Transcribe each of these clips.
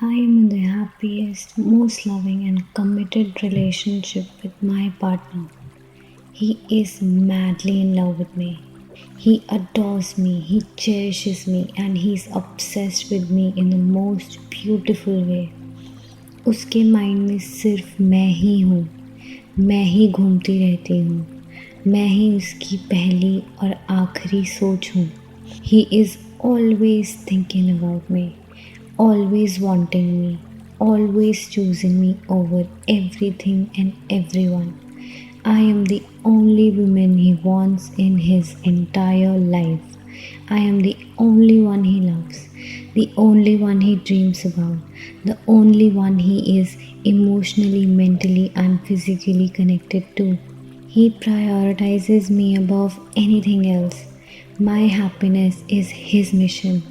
I am in the happiest, most loving, and committed relationship with my partner. He is madly in love with me. He adores me, he cherishes me, and he's obsessed with me in the most beautiful way. उसके mind में सिर्फ मैं ही हूँ, मैं ही घूमती रहती हूँ, मैं ही उसकी पहली और आखिरी सोच हूँ. He is always thinking about me, always wanting me, always choosing me over everything and everyone. I am the only woman he wants in his entire life. I am the only one he loves, the only one he dreams about, the only one he is emotionally, mentally, and physically connected to. He prioritizes me above anything else. My happiness is his mission.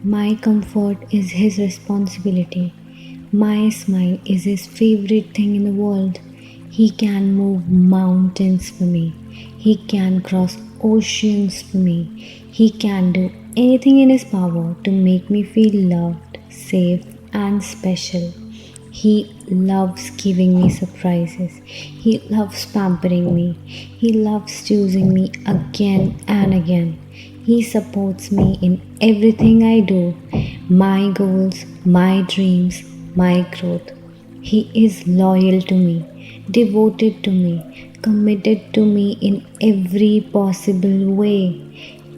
My comfort is his responsibility. My smile is his favorite thing in the world. He can move mountains for me. He can cross oceans for me. He can do anything in his power to make me feel loved, safe, and special. He loves giving me surprises. He loves pampering me. He loves choosing me again and again. He supports me in everything I do, my goals, my dreams, my growth. He is loyal to me, devoted to me, committed to me in every possible way.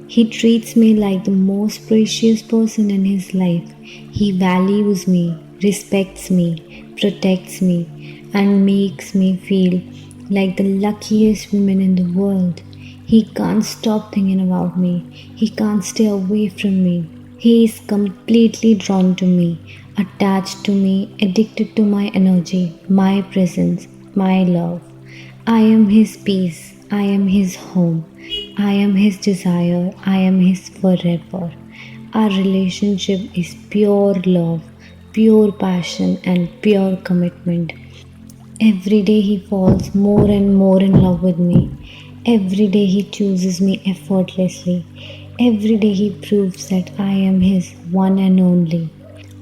He treats me like the most precious person in his life. He values me, respects me, protects me, and makes me feel like the luckiest woman in the world. He can't stop thinking about me. He can't stay away from me. He is completely drawn to me, attached to me, addicted to my energy, my presence, my love. I am his peace. I am his home. I am his desire. I am his forever. Our relationship is pure love, pure passion, and pure commitment. Every day he falls more and more in love with me. Every day he chooses me effortlessly. Every day he proves that I am his one and only.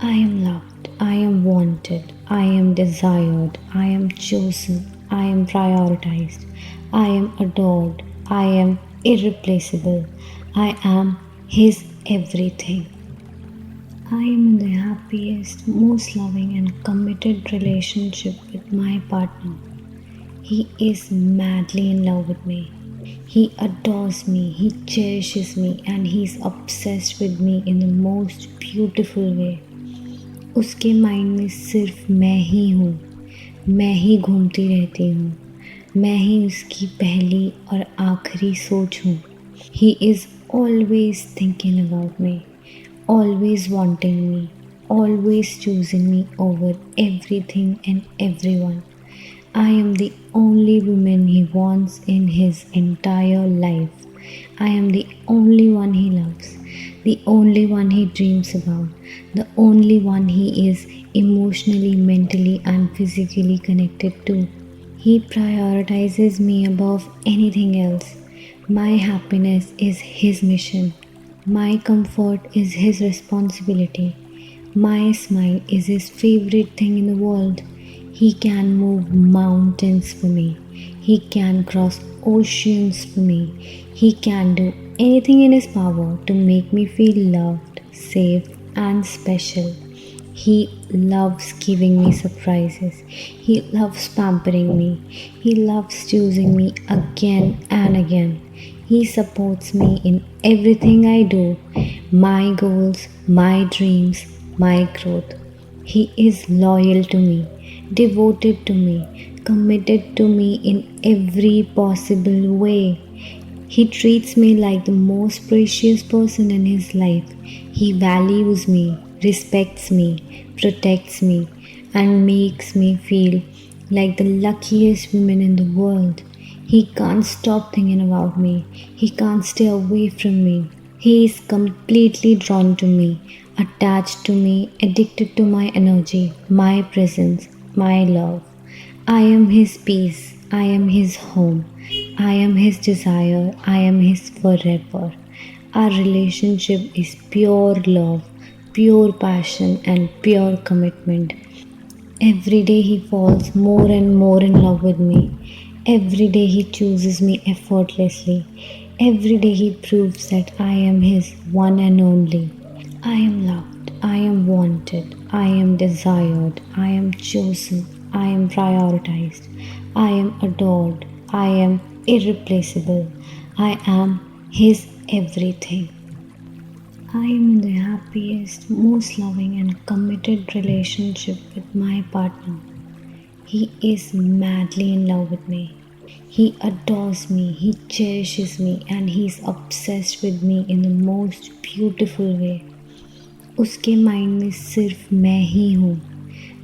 I am loved. I am wanted. I am desired. I am chosen. I am prioritized. I am adored. I am irreplaceable. I am his everything. I am in the happiest, most loving, and committed relationship with my partner. He is madly in love with me. He adores me, he cherishes me, and he's obsessed with me in the most beautiful way. उसके mind में सिर्फ मैं ही हूँ, मैं ही घूमती रहती हूँ, मैं ही उसकी पहली और आखिरी सोच हूँ. He is always thinking about me, always wanting me, always choosing me over everything and everyone. I am the only woman he wants in his entire life. I am the only one he loves, the only one he dreams about, the only one he is emotionally, mentally, and physically connected to. He prioritizes me above anything else. My happiness is his mission. My comfort is his responsibility. My smile is his favorite thing in the world. He can move mountains for me. He can cross oceans for me. He can do anything in his power to make me feel loved, safe, and special. He loves giving me surprises. He loves pampering me. He loves choosing me again and again. He supports me in everything I do, my goals, my dreams, my growth. He is loyal to me, devoted to me, committed to me in every possible way. He treats me like the most precious person in his life. He values me, respects me, protects me, and makes me feel like the luckiest woman in the world. He can't stop thinking about me. He can't stay away from me. He is completely drawn to me, attached to me, addicted to my energy, my presence, my love. I am his peace. I am his home. I am his desire. I am his forever. Our relationship is pure love, pure passion and pure commitment. Every day he falls more and more in love with me. Every day he chooses me effortlessly. Every day he proves that I am his one and only. I am loved. I am wanted. I am desired. I am chosen. I am prioritized. I am adored. I am irreplaceable. I am his everything. I am in the happiest, most loving, and committed relationship with my partner. He is madly in love with me. He adores me, he cherishes me, and he is obsessed with me in the most beautiful way. उसके mind में सिर्फ मैं ही हूँ,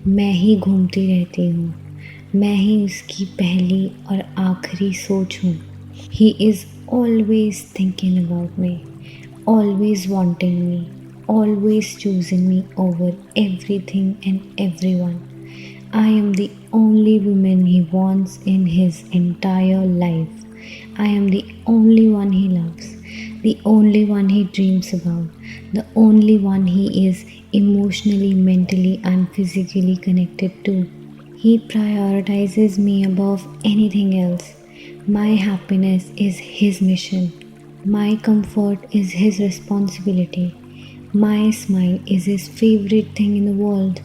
मैं ही घूमती रहती हूँ, मैं ही उसकी पहली और आखिरी सोच हूँ. He is always thinking about me, always wanting me, always choosing me over everything and everyone. I am the only woman he wants in his entire life. I am the only one he loves, the only one he dreams about, the only one he is emotionally, mentally, and physically connected to. He prioritizes me above anything else. My happiness is his mission. My comfort is his responsibility. My smile is his favorite thing in the world.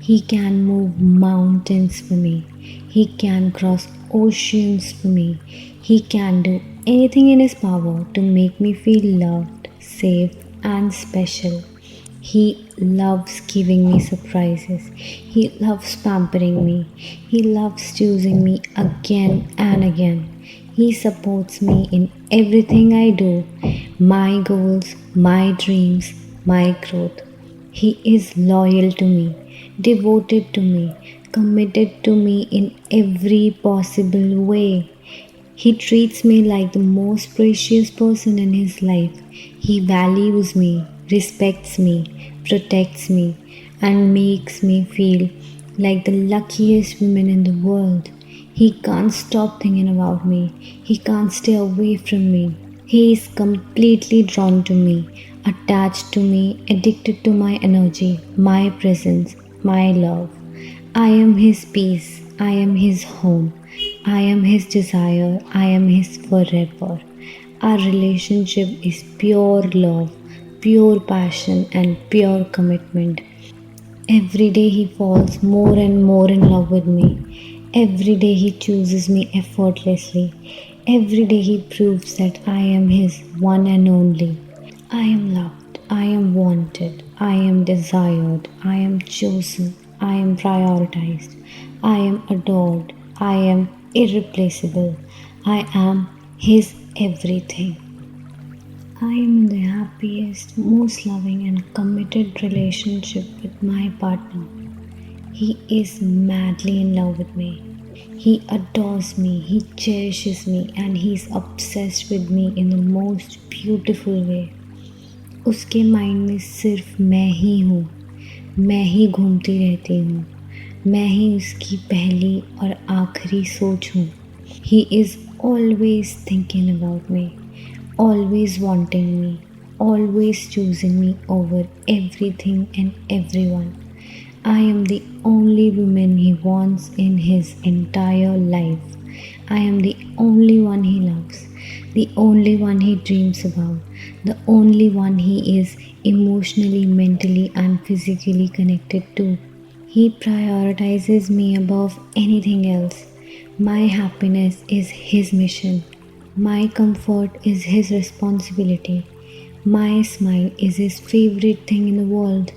He can move mountains for me. He can cross oceans for me. He can do anything in his power to make me feel loved, safe, and special. He loves giving me surprises. He loves pampering me. He loves choosing me again and again. He supports me in everything I do, my goals, my dreams, my growth. He is loyal to me, devoted to me, committed to me in every possible way. He treats me like the most precious person in his life. He values me, respects me, protects me, and makes me feel like the luckiest woman in the world. He can't stop thinking about me. He can't stay away from me. He is completely drawn to me, attached to me, addicted to my energy, my presence, my love. I am his peace. I am his home. I am his desire. I am his forever. Our relationship is pure love, pure passion, and pure commitment. Every day he falls more and more in love with me. Every day he chooses me effortlessly. Every day he proves that I am his one and only. I am loved. I am wanted. I am desired. I am chosen. I am prioritized. I am adored. I am irreplaceable. I am his everything. I am in the happiest, most loving, and committed relationship with my partner. He is madly in love with me. He adores me, he cherishes me, and he is obsessed with me in the most beautiful way. उसके mind में सिर्फ मैं ही हूँ, मैं ही घूमती रहती हूँ, मैं ही उसकी पहली और आखिरी सोच हूँ. He is always thinking about me, always wanting me, always choosing me over everything and everyone. I am the only woman he wants in his entire life. I am the only one he loves, the only one he dreams about, the only one he is emotionally, mentally, and physically connected to. He prioritizes me above anything else. My happiness is his mission. My comfort is his responsibility. My smile is his favorite thing in the world.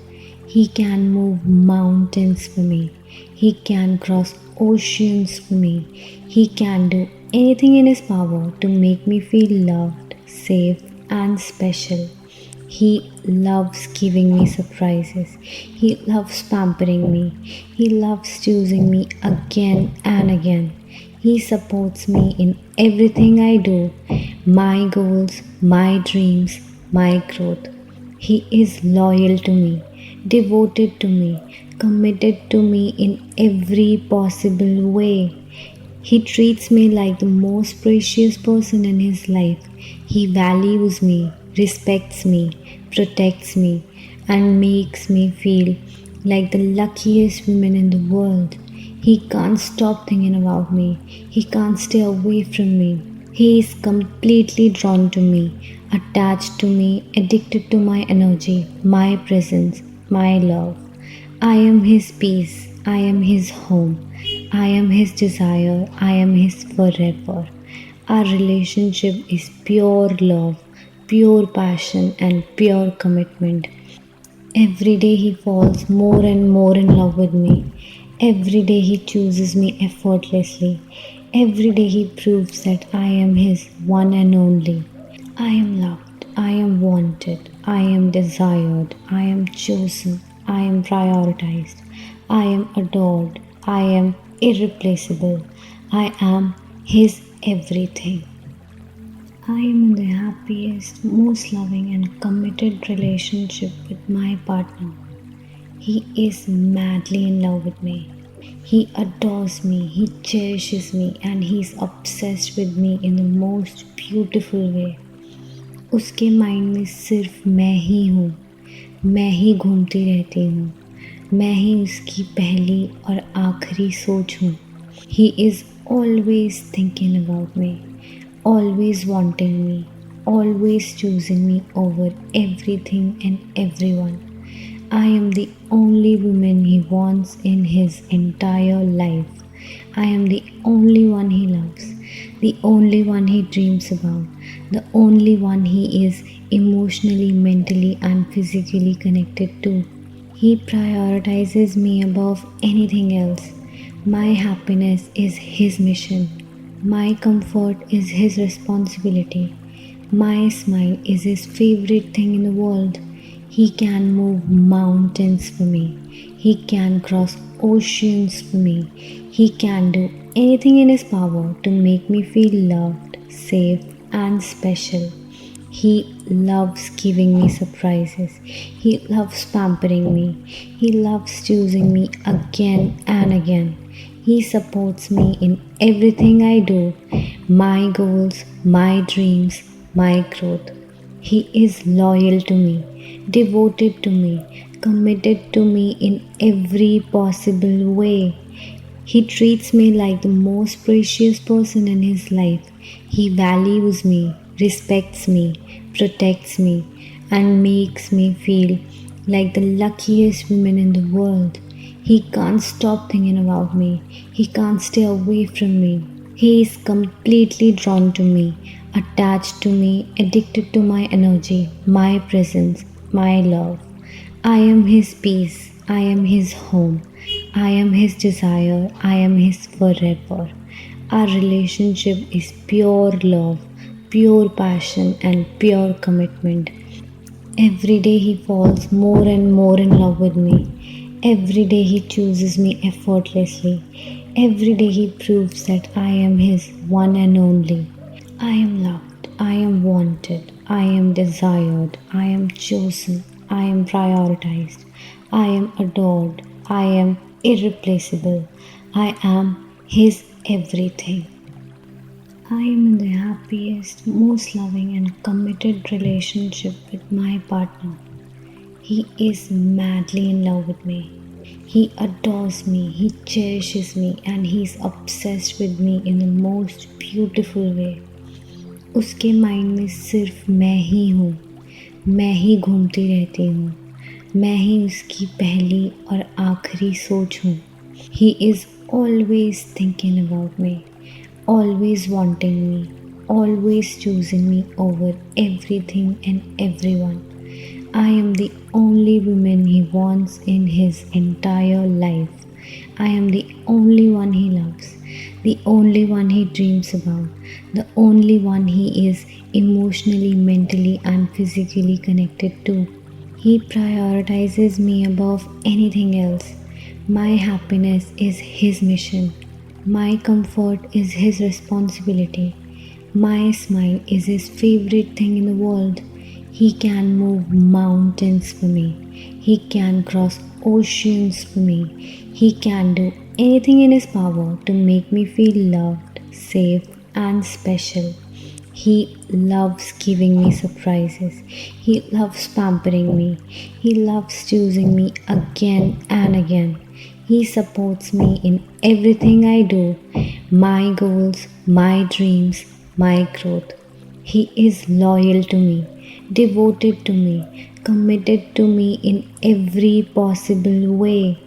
He can move mountains for me. He can cross oceans for me. He can do anything in his power to make me feel loved, safe, and special. He loves giving me surprises. He loves pampering me. He loves choosing me again and again. He supports me in everything I do, my goals, my dreams, my growth. He is loyal to me, devoted to me, committed to me in every possible way. He treats me like the most precious person in his life. He values me, respects me, protects me, and makes me feel like the luckiest woman in the world. He can't stop thinking about me. He can't stay away from me. He is completely drawn to me, attached to me, addicted to my energy, my presence, my love. I am his peace. I am his home. I am his desire. I am his forever. Our relationship is pure love, pure passion, and pure commitment. Every day he falls more and more in love with me. Every day he chooses me effortlessly. Every day he proves that I am his one and only. I am loved. I am wanted. I am desired. I am chosen. I am prioritized. I am adored. I am irreplaceable. I am his everything. I am in the happiest, most loving, and committed relationship with my partner. He is madly in love with me. He adores me, he cherishes me, and he is obsessed with me in the most beautiful way. उसके mind में सिर्फ मैं ही हूँ, मैं ही घूमती रहती हूँ, मैं ही उसकी पहली और आखिरी सोच हूँ. He is always thinking about me, always wanting me, always choosing me over everything and everyone. I am the only woman he wants in his entire life. I am the only one he loves, the only one he dreams about, the only one he is emotionally, mentally, and physically connected to. He prioritizes me above anything else. My happiness is his mission. My comfort is his responsibility. My smile is his favorite thing in the world. He can move mountains for me. He can cross oceans for me. He can do anything in his power to make me feel loved, safe, and special. He loves giving me surprises. He loves pampering me. He loves choosing me again and again. He supports me in everything I do, my goals, my dreams, my growth. He is loyal to me, devoted to me, committed to me in every possible way. He treats me like the most precious person in his life. He values me, respects me, protects me, and makes me feel like the luckiest woman in the world. He can't stop thinking about me. He can't stay away from me. He is completely drawn to me, attached to me, addicted to my energy, my presence, my love. I am his peace. I am his home. I am his desire. I am his forever. Our relationship is pure love, pure passion, and pure commitment. Every day he falls more and more in love with me. Every day he chooses me effortlessly. Every day he proves that I am his one and only. I am loved. I am wanted. I am desired. I am chosen. I am prioritized. I am adored. I am irreplaceable. I am his everything. I am in the happiest, most loving, and committed relationship with my partner. He is madly in love with me. He adores me, he cherishes me, and he is obsessed with me in the most beautiful way. उसके mind में सिर्फ मैं ही हूँ, मैं ही घूमती रहती हूँ, मैं ही उसकी पहली और आखिरी सोच हूँ. He is always thinking about me, always wanting me, always choosing me over everything and everyone. I am the only woman he wants in his entire life. I am the only one he loves, the only one he dreams about, the only one he is emotionally, mentally, and physically connected to. He prioritizes me above anything else. My happiness is his mission. My comfort is his responsibility. My smile is his favorite thing in the world. He can move mountains for me. He can cross oceans for me. He can do anything in his power to make me feel loved, safe, and special. He loves giving me surprises. He loves pampering me. He loves choosing me again and again. He supports me in everything I do, my goals, my dreams, my growth. He is loyal to me, devoted to me, committed to me in every possible way.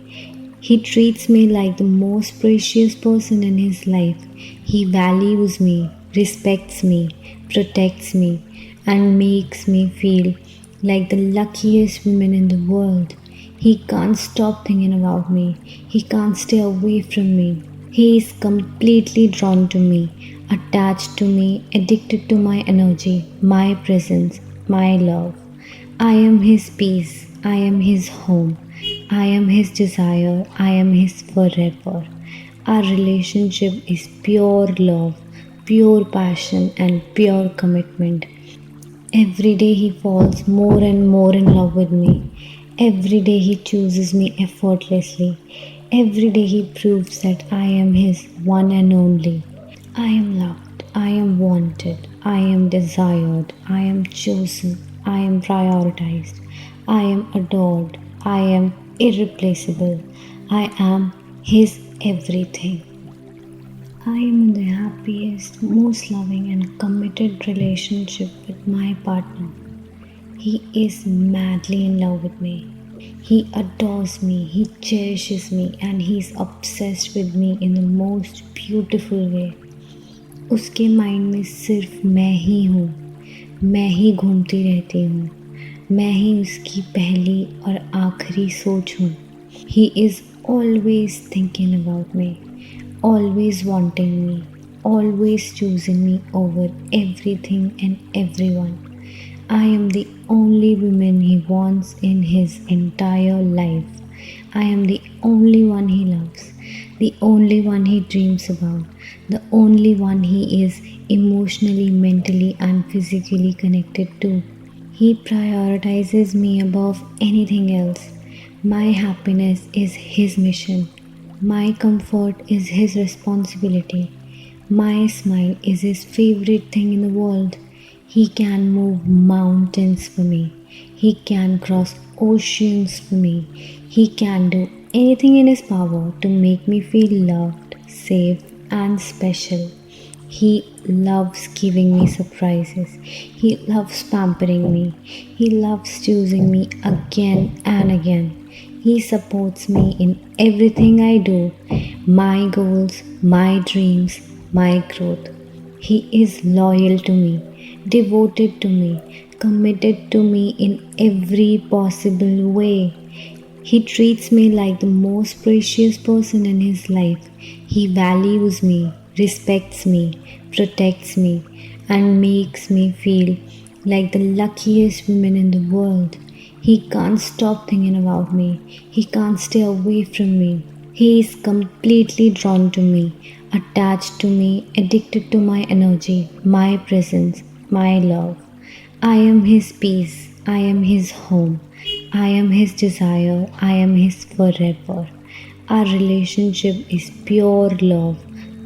He treats me like the most precious person in his life. He values me, respects me, protects me, and makes me feel like the luckiest woman in the world. He can't stop thinking about me. He can't stay away from me. He is completely drawn to me, attached to me, addicted to my energy, my presence, my love. I am his peace. I am his home. I am his desire. I am his forever. Our relationship is pure love, pure passion, and pure commitment. Every day he falls more and more in love with me. Every day he chooses me effortlessly. Every day he proves that I am his one and only. I am loved. I am wanted. I am desired. I am chosen. I am prioritized. I am adored. I am irreplaceable. I am his everything. I am in the happiest, most loving, and committed relationship with my partner. He is madly in love with me. He adores me, he cherishes me, and he is obsessed with me in the most beautiful way. उसके mind में सिर्फ मैं ही हूँ, मैं ही घूमती रहती हूँ, मैं ही उसकी पहली और आखिरी सोच हूँ. He is always thinking about me, always wanting me, always choosing me over everything and everyone. I am the only woman he wants in his entire life. I am the only one he loves, the only one he dreams about, the only one he is emotionally, mentally, and physically connected to. He prioritizes me above anything else. My happiness is his mission. My comfort is his responsibility. My smile is his favorite thing in the world. He can move mountains for me. He can cross oceans for me. He can do anything in his power to make me feel loved, safe, and special. He loves giving me surprises. He loves pampering me. He loves choosing me again and again. He supports me in everything I do, my goals, my dreams, my growth. He is loyal to me, devoted to me, committed to me in every possible way. He treats me like the most precious person in his life. He values me, respects me, protects me, and makes me feel like the luckiest woman in the world. He can't stop thinking about me. He can't stay away from me. He is completely drawn to me, attached to me, addicted to my energy, my presence, my love. I am his peace. I am his home. I am his desire. I am his forever. Our relationship is pure love,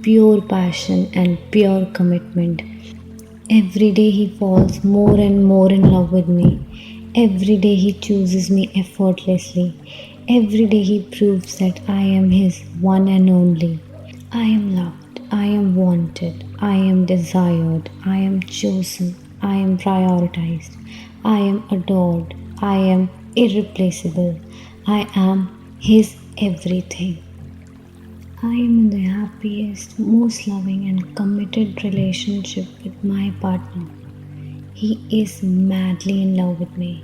pure passion, and pure commitment. Every day he falls more and more in love with me. Every day he chooses me effortlessly. Every day he proves that I am his one and only. I am loved. I am wanted. I am desired. I am chosen. I am prioritized. I am adored. I am irreplaceable. I am his everything. I am in the happiest, most loving, and committed relationship with my partner. He is madly in love with me.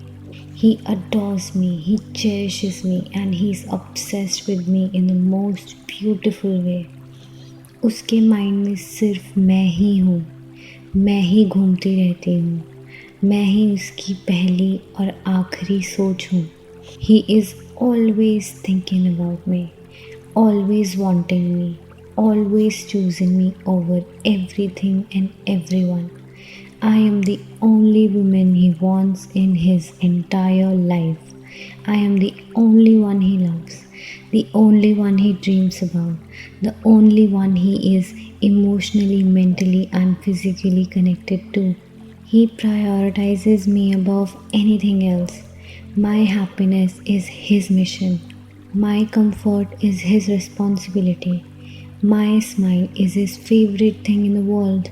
He adores me, he cherishes me, and he is obsessed with me in the most beautiful way. उसके mind में सिर्फ मैं ही हूँ, मैं ही घूमती रहती हूँ, मैं ही उसकी पहली और आखिरी सोच हूँ. He is always thinking about me, always wanting me, always choosing me over everything and everyone. I am the only woman he wants in his entire life. I am the only one he loves, the only one he dreams about, the only one he is emotionally, mentally, and physically connected to. He prioritizes me above anything else. My happiness is his mission. My comfort is his responsibility. My smile is his favorite thing in the world.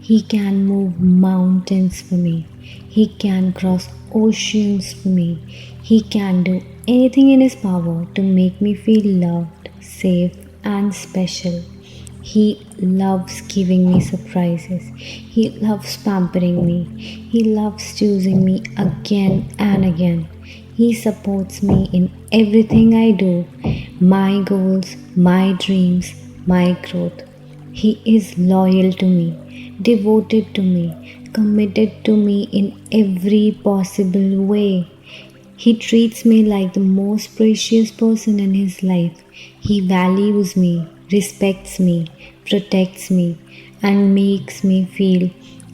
He can move mountains for me. He can cross oceans for me. He can do anything in his power to make me feel loved, safe, and special. He loves giving me surprises. He loves pampering me. He loves choosing me again and again. He supports me in everything I do, my goals, my dreams, my growth. He is loyal to me, devoted to me, committed to me in every possible way. He treats me like the most precious person in his life. He values me, respects me, protects me, and makes me feel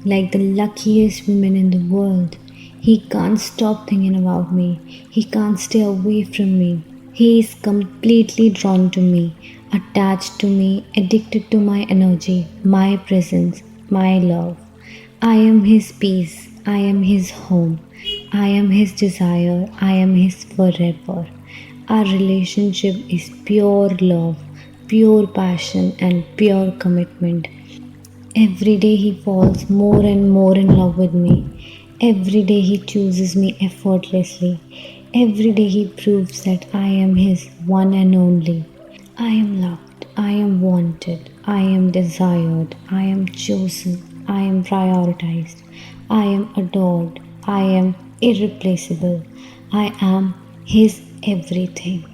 like the luckiest woman in the world. He can't stop thinking about me. He can't stay away from me. He is completely drawn to me, attached to me, addicted to my energy, my presence, my love. I am his peace. I am his home. I am his desire. I am his forever. Our relationship is pure love, pure passion, and pure commitment. Every day he falls more and more in love with me. Every day he chooses me effortlessly. Every day he proves that I am his one and only. I am loved. I am wanted. I am desired. I am chosen. I am prioritized. I am adored. I am irreplaceable. I am his everything.